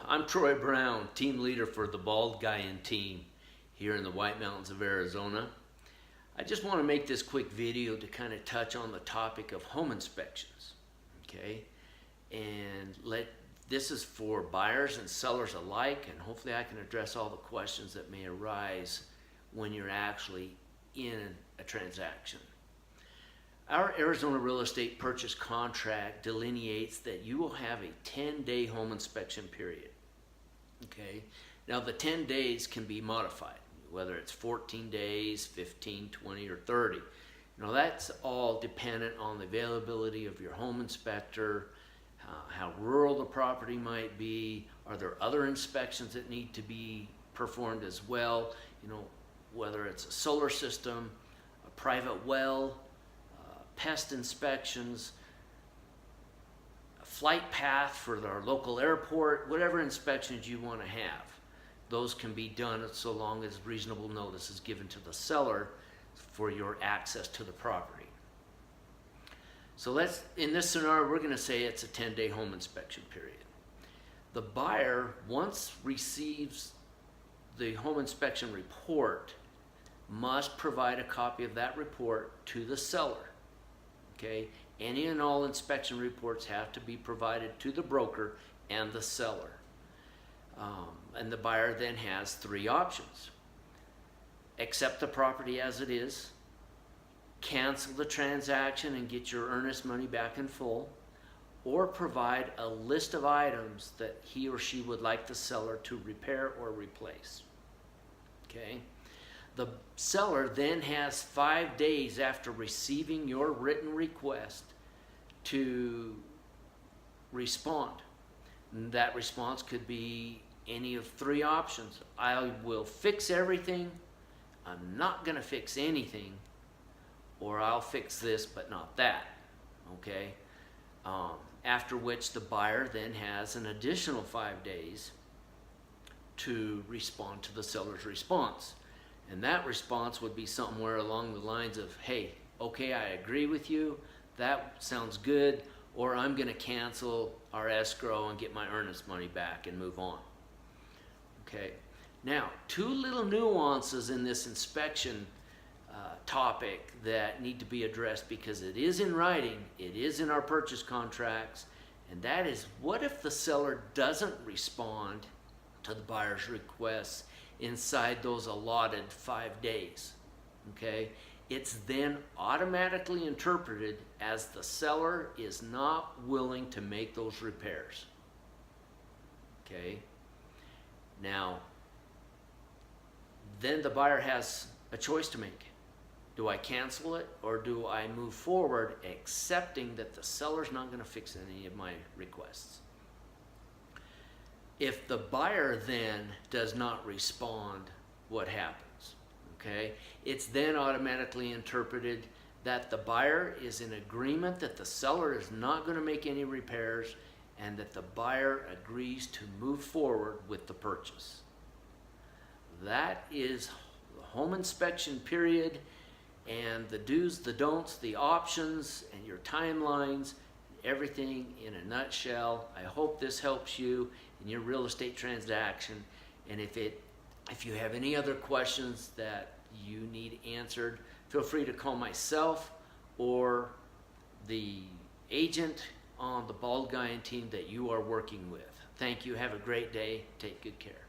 I'm Troy Brown, team leader for the Bald Guyan team here in the White Mountains of Arizona. I just want to make this quick video to kind of touch on the topic of home inspections, okay? And this is for buyers and sellers alike, and hopefully I can address all the questions that may arise when you're actually in a transaction. Our Arizona real estate purchase contract delineates that you will have a 10-day home inspection period. Okay, now the 10 days can be modified, whether it's 14 days, 15, 20, or 30. Now that's all dependent on the availability of your home inspector, how rural the property might be. Are there other inspections that need to be performed as well? You know, whether it's a solar system, a private well, pest inspections, a flight path for our local airport, whatever inspections you want to have. Those can be done so long as reasonable notice is given to the seller for your access to the property. So in this scenario, we're going to say it's a 10-day home inspection period. The buyer, once receives the home inspection report, must provide a copy of that report to the seller. Okay, any and all inspection reports have to be provided to the broker and the seller. And the buyer then has three options: accept the property as it is, cancel the transaction and get your earnest money back in full, or provide a list of items that he or she would like the seller to repair or replace. Okay. The seller then has 5 days after receiving your written request to respond. And that response could be any of three options: I will fix everything, I'm not going to fix anything, or I'll fix this but not that. Okay? After which the buyer then has an additional 5 days to respond to the seller's response. And that response would be somewhere along the lines of, hey, okay, I agree with you, that sounds good, or I'm going to cancel our escrow and get my earnest money back and move on. Okay, now, two little nuances in this inspection topic that need to be addressed, because it is in writing, it is in our purchase contracts, and that is, what if the seller doesn't respond to the buyer's requests inside those allotted 5 days? Okay, it's then automatically interpreted as the seller is not willing to make those repairs. Okay, now then the buyer has a choice to make. Do I cancel it, or do I move forward accepting that the seller's not going to fix any of my requests? If the buyer then does not respond, what happens? Okay, it's then automatically interpreted that the buyer is in agreement that the seller is not going to make any repairs, and that the buyer agrees to move forward with the purchase. That is the home inspection period, and the do's, the don'ts, the options, and your timelines, everything in a nutshell. I hope this helps you in your real estate transaction. And if you have any other questions that you need answered, feel free to call myself or the agent on the Bald Guyan team that you are working with. Thank you. Have a great day. Take good care.